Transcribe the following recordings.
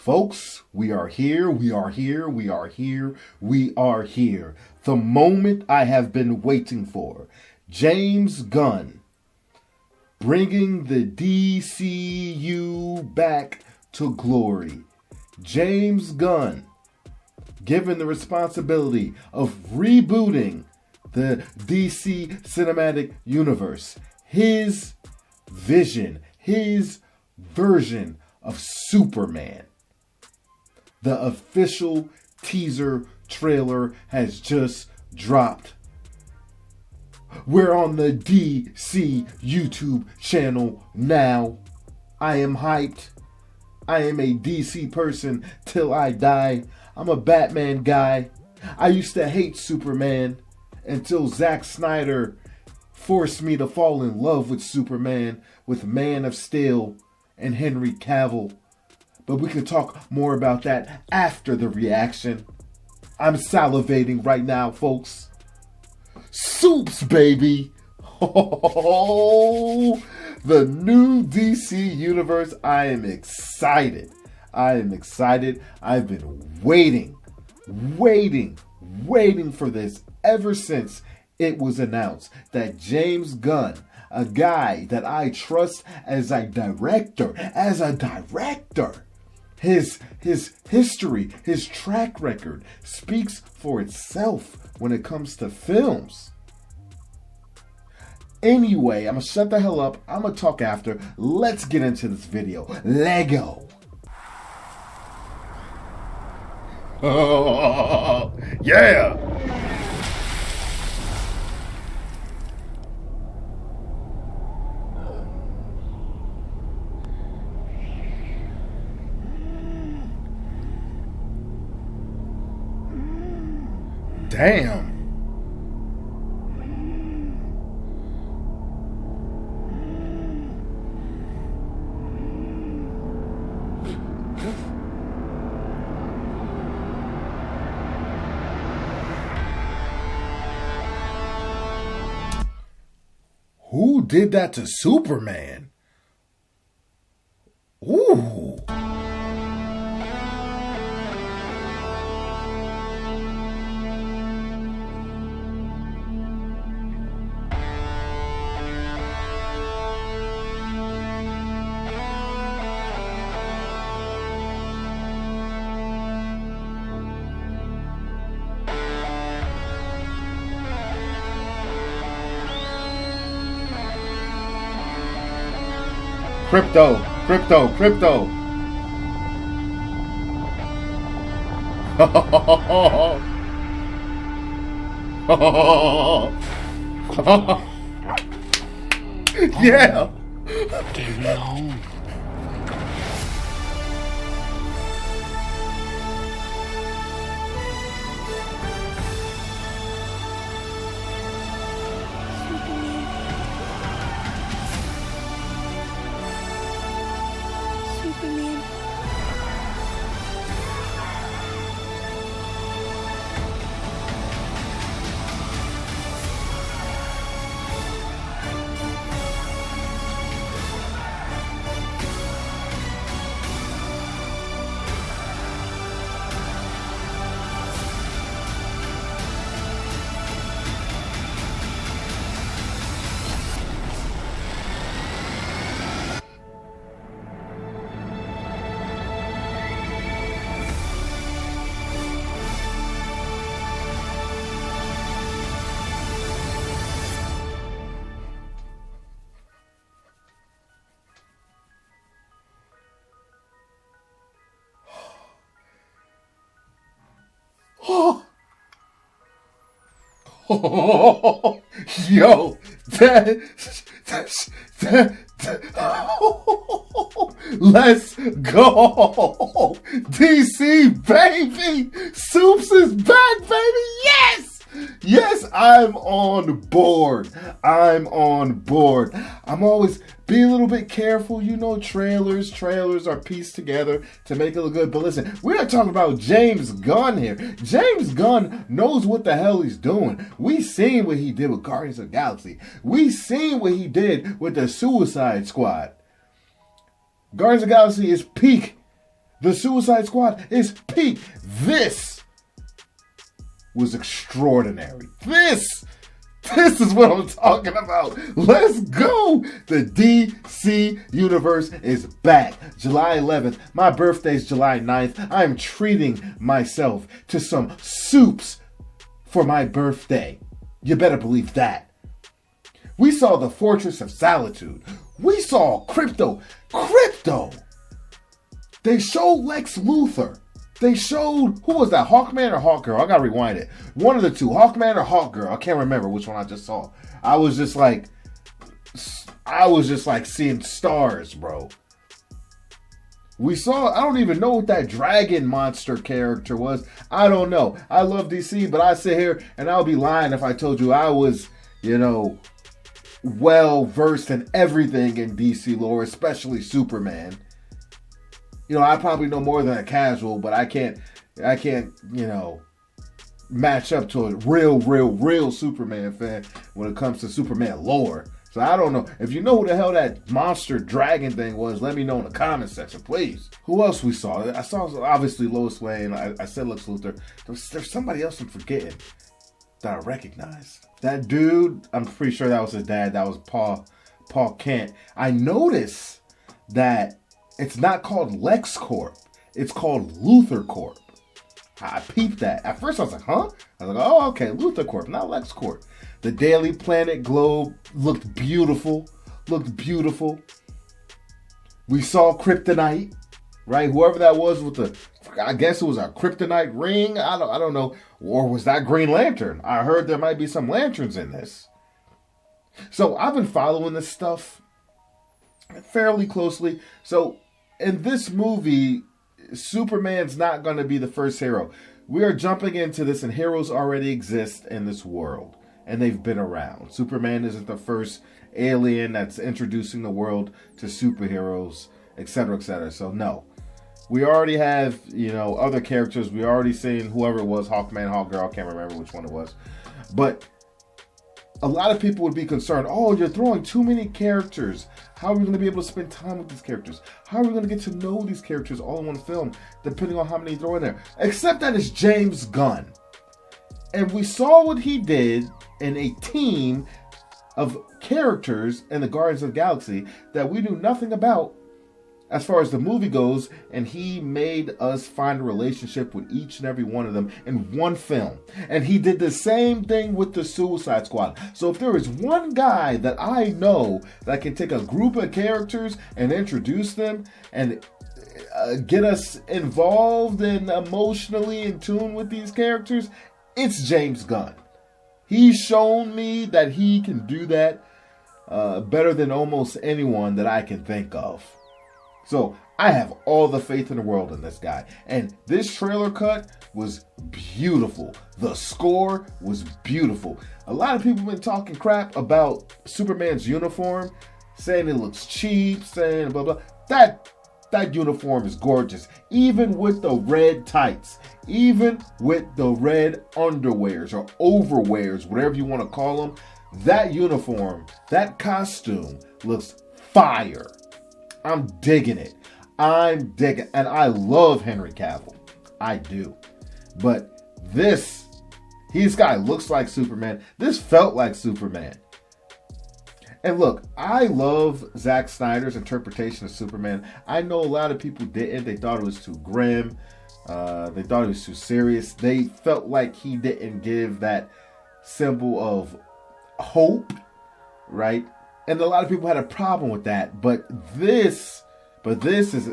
Folks, we are here, we are here, we are here, we are here. The moment I have been waiting for. James Gunn bringing the DCU back to glory. James Gunn given the responsibility of rebooting the DC Cinematic Universe. His vision, his version of Superman. The official teaser trailer has just dropped. We're on the DC YouTube channel now. I am hyped. I am a DC person till I die. I'm a Batman guy. I used to hate Superman until Zack Snyder forced me to fall in love with Superman, with Man of Steel and Henry Cavill. But we can talk more about that after the reaction. I'm salivating right now, folks. Soups, baby! Oh, the new DC Universe. I am excited. I've been waiting for this ever since it was announced that James Gunn, a guy that I trust as a director, his history, his track record speaks for itself when it comes to films. Anyway, I'm gonna shut the hell up. I'm gonna talk after. Let's get into this video. Lego. Oh, yeah. Damn. Who did that to Superman? Ooh. Crypto. Yeah. Take me home. Superman. Oh, yo, let's go. DC, baby. Soups is back, baby. Yes, I'm on board. I'm always be a little bit careful. You know, trailers are pieced together to make it look good. But listen, we're talking about James Gunn here. James Gunn knows what the hell he's doing. We seen what he did with Guardians of the Galaxy. We seen what he did with the Suicide Squad. Guardians of the Galaxy is peak The Suicide Squad is peak. This was extraordinary. This is what I'm talking about. Let's go. The DC Universe is back. July 11th. My birthday's July 9th. I'm treating myself to some soups for my birthday. You better believe that. We saw the Fortress of Solitude. We saw Crypto. They showed Lex Luthor. They showed, who was that, Hawkman or Hawkgirl? I gotta rewind it. One of the two, Hawkman or Hawkgirl. I can't remember which one I just saw. I was just like seeing stars, bro. We saw, I don't even know what that dragon monster character was. I don't know. I love DC, but I sit here and I'll be lying if I told you I was, well versed in everything in DC lore, especially Superman. I probably know more than a casual, but I can't, match up to a real Superman fan when it comes to Superman lore. So I don't know. If you know who the hell that monster dragon thing was, let me know in the comment section, please. Who else we saw? I saw, obviously, Lois Lane. I said Lex Luthor. There's somebody else I'm forgetting that I recognize. That dude, I'm pretty sure that was his dad. That was Paul Kent. I noticed that it's not called LexCorp. It's called Luthor Corp. I peeped that. At first I was like, huh? I was like, oh, okay, Luthor Corp, not LexCorp. The Daily Planet globe looked beautiful. We saw Kryptonite, right? Whoever that was with the, I guess it was a Kryptonite ring. I don't know. Or was that Green Lantern? I heard there might be some lanterns in this. So I've been following this stuff fairly closely. So in this movie, Superman's not going to be the first hero. We are jumping into this, and heroes already exist in this world, and they've been around. Superman isn't the first alien that's introducing the world to superheroes, etc., etc. So no, we already have, other characters. We already seen whoever it was, Hawkman, Hawkgirl, I can't remember which one it was. But a lot of people would be concerned, oh, you're throwing too many characters. How are we going to be able to spend time with these characters? How are we going to get to know these characters all in one film, depending on how many you throw in there? Except that it's James Gunn. And we saw what he did in a team of characters in the Guardians of the Galaxy that we knew nothing about as far as the movie goes, and he made us find a relationship with each and every one of them in one film. And he did the same thing with the Suicide Squad. So if there is one guy that I know that can take a group of characters and introduce them and get us involved and emotionally in tune with these characters, it's James Gunn. He's shown me that he can do that better than almost anyone that I can think of. So I have all the faith in the world in this guy. And this trailer cut was beautiful. The score was beautiful. A lot of people have been talking crap about Superman's uniform, saying it looks cheap, saying blah, blah. That uniform is gorgeous. Even with the red tights, even with the red underwears or overwears, whatever you want to call them, that uniform, that costume looks fire. I'm digging it. And I love Henry Cavill. I do. But this guy looks like Superman. This felt like Superman. And look, I love Zack Snyder's interpretation of Superman. I know a lot of people didn't. They thought it was too grim. They thought it was too serious. They felt like he didn't give that symbol of hope, right? And a lot of people had a problem with that. But this is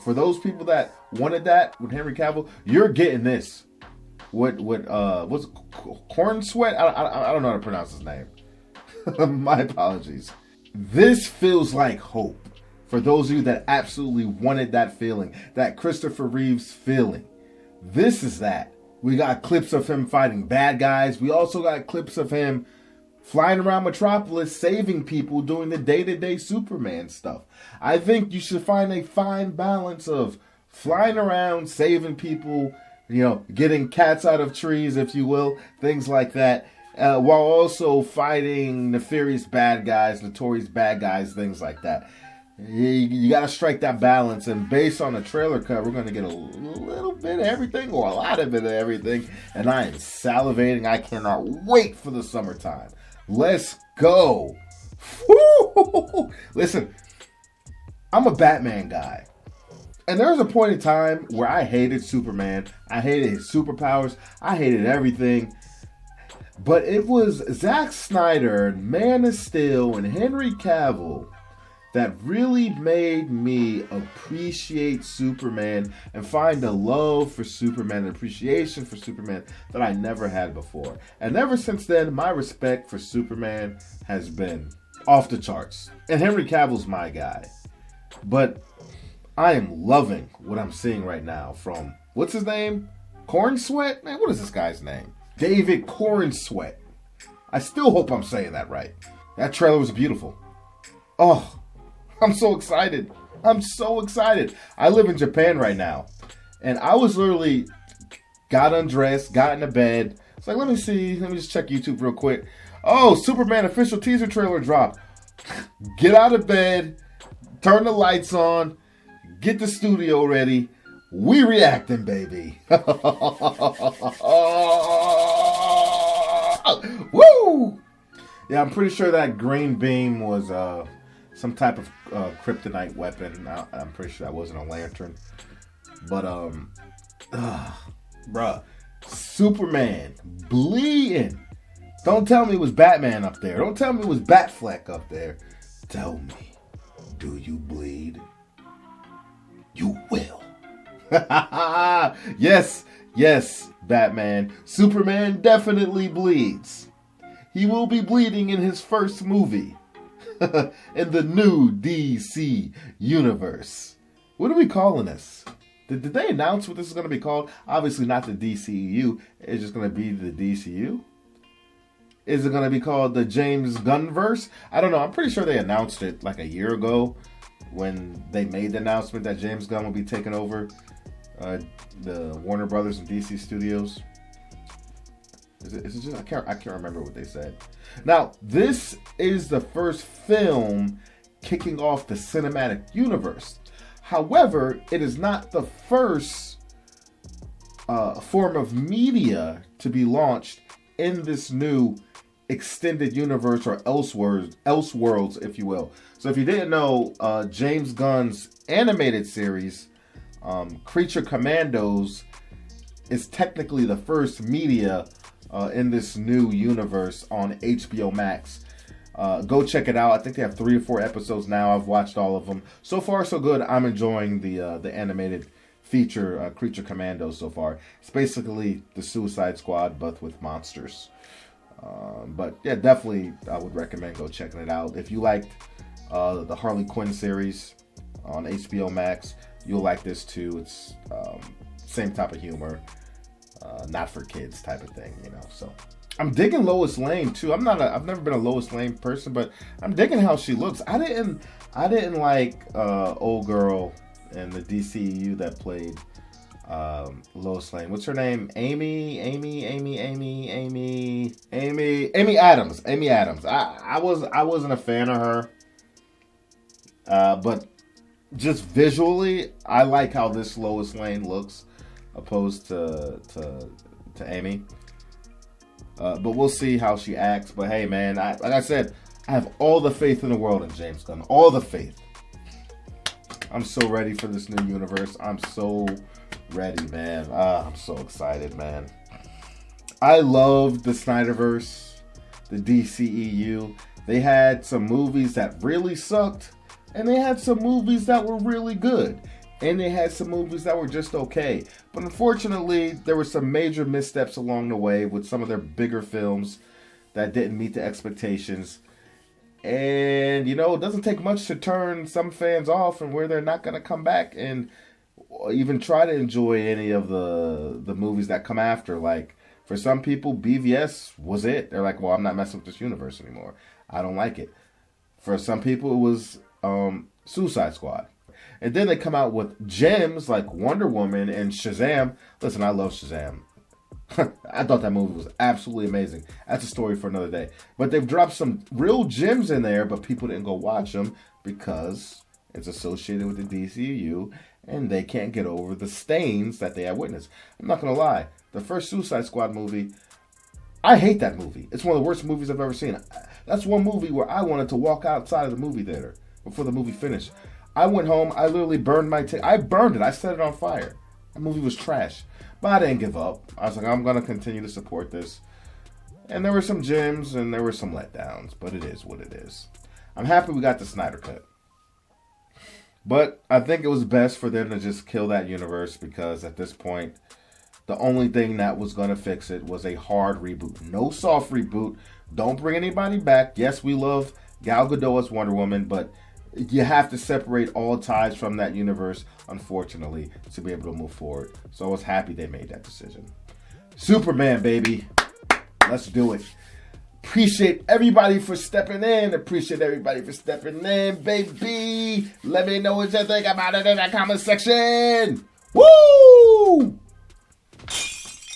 for those people that wanted that with Henry Cavill. You're getting this. What's corenswet? I don't know how to pronounce his name. My apologies. This feels like hope for those of you that absolutely wanted that feeling, that Christopher Reeves feeling. This is that. We got clips of him fighting bad guys. We also got clips of him flying around Metropolis, saving people, doing the day-to-day Superman stuff. I think you should find a fine balance of flying around, saving people, getting cats out of trees, if you will, things like that, while also fighting nefarious bad guys, notorious bad guys, things like that. You got to strike that balance. And based on the trailer cut, we're going to get a little bit of everything or a lot of everything. And I am salivating. I cannot wait for the summertime. Let's go. Woo! Listen, I'm a Batman guy. And there was a point in time where I hated Superman. I hated his superpowers. I hated everything. But it was Zack Snyder, Man of Steel, and Henry Cavill that really made me appreciate Superman and find a love for Superman, an appreciation for Superman that I never had before. And ever since then, my respect for Superman has been off the charts. And Henry Cavill's my guy. But I am loving what I'm seeing right now from, what's his name? Corenswet? Man, what is this guy's name? David Corenswet. I still hope I'm saying that right. That trailer was beautiful. Oh, I'm so excited. I'm so excited. I live in Japan right now. And I was literally got undressed, got into bed. It's like, let me see. Let me just check YouTube real quick. Oh, Superman official teaser trailer dropped. Get out of bed. Turn the lights on. Get the studio ready. We reacting, baby. Woo! Yeah, I'm pretty sure that green beam was some type of kryptonite weapon. I'm pretty sure that wasn't a lantern. But, bruh, Superman bleeding. Don't tell me it was Batman up there. Don't tell me it was Batfleck up there. Tell me, do you bleed? You will. Yes, Batman. Superman definitely bleeds. He will be bleeding in his first movie. In the new DC universe. What are we calling this? Did they announce what this is going to be called? Obviously not the DCEU. It's just going to be the DCU. Is it going to be called the James Gunn verse? I don't know. I'm pretty sure they announced it like a year ago when they made the announcement that James Gunn will be taking over the Warner Brothers and DC Studios. Is it just I can't remember what they said. Now, this is the first film kicking off the cinematic universe. However, it is not the first form of media to be launched in this new extended universe or Elseworlds, if you will. So if you didn't know, James Gunn's animated series, Creature Commandos, is technically the first media in this new universe on HBO Max. Go check it out. I think they have 3 or 4 episodes now. I've watched all of them. So far, so good. I'm enjoying the animated feature Creature Commandos so far. It's basically the Suicide Squad, but with monsters. But yeah, definitely I would recommend go checking it out. If you liked the Harley Quinn series on HBO Max, you'll like this too. It's same type of humor, not for kids type of thing, you know. So I'm digging Lois Lane too. I've never been a Lois Lane person, but I'm digging how she looks. I didn't like old girl in the DCEU that played Lois Lane. What's her name? Amy Adams. Amy Adams. I wasn't a fan of her. But just visually, I like how this Lois Lane looks opposed to Amy. But we'll see how she acts. But hey, man, like I said, I have all the faith in the world in James Gunn. All the faith. I'm so ready for this new universe. I'm so ready, man. I'm so excited, man. I love the Snyderverse, the DCEU. They had some movies that really sucked, and they had some movies that were really good, and they had some movies that were just okay. But unfortunately, there were some major missteps along the way with some of their bigger films that didn't meet the expectations. And, you know, it doesn't take much to turn some fans off and where they're not going to come back and even try to enjoy any of the movies that come after. Like, for some people, BVS was it. They're like, well, I'm not messing with this universe anymore. I don't like it. For some people, it was Suicide Squad. And then they come out with gems like Wonder Woman and Shazam. Listen, I love Shazam. I thought that movie was absolutely amazing. That's a story for another day. But they've dropped some real gems in there, but people didn't go watch them because is associated with the DCU, and they can't get over the stains that they have witnessed. I'm not going to lie. The first Suicide Squad movie, I hate that movie. It's one of the worst movies I've ever seen. That's one movie where I wanted to walk outside of the movie theater before the movie finished. I went home. I literally burned my ticket. I burned it. I set it on fire. That movie was trash. But I didn't give up. I was like, I'm going to continue to support this. And there were some gems and there were some letdowns. But it is what it is. I'm happy we got the Snyder Cut. But I think it was best for them to just kill that universe, because at this point, the only thing that was going to fix it was a hard reboot. No soft reboot. Don't bring anybody back. Yes, we love Gal Gadot as Wonder Woman, but you have to separate all ties from that universe, unfortunately, to be able to move forward. So I was happy they made that decision. Superman, baby. Let's do it. Appreciate everybody for stepping in, baby. Let me know what you think about it in the comment section. Woo!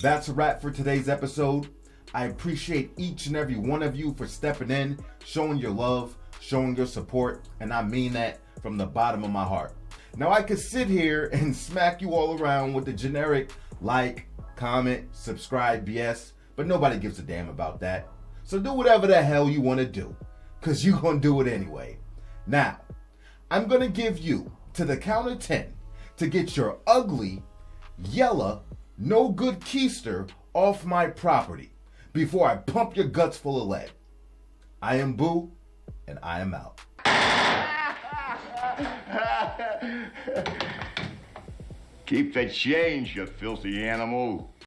That's a wrap for today's episode. I appreciate each and every one of you for stepping in, showing your love, showing your support, and I mean that from the bottom of my heart. Now, I could sit here and smack you all around with the generic like, comment, subscribe BS, but nobody gives a damn about that. So do whatever the hell you want to do, because you're going to do it anyway. Now, I'm going to give you to the count of 10 to get your ugly, yellow, no good keister off my property before I pump your guts full of lead. I am Boo, and I am out. Keep the change, you filthy animal.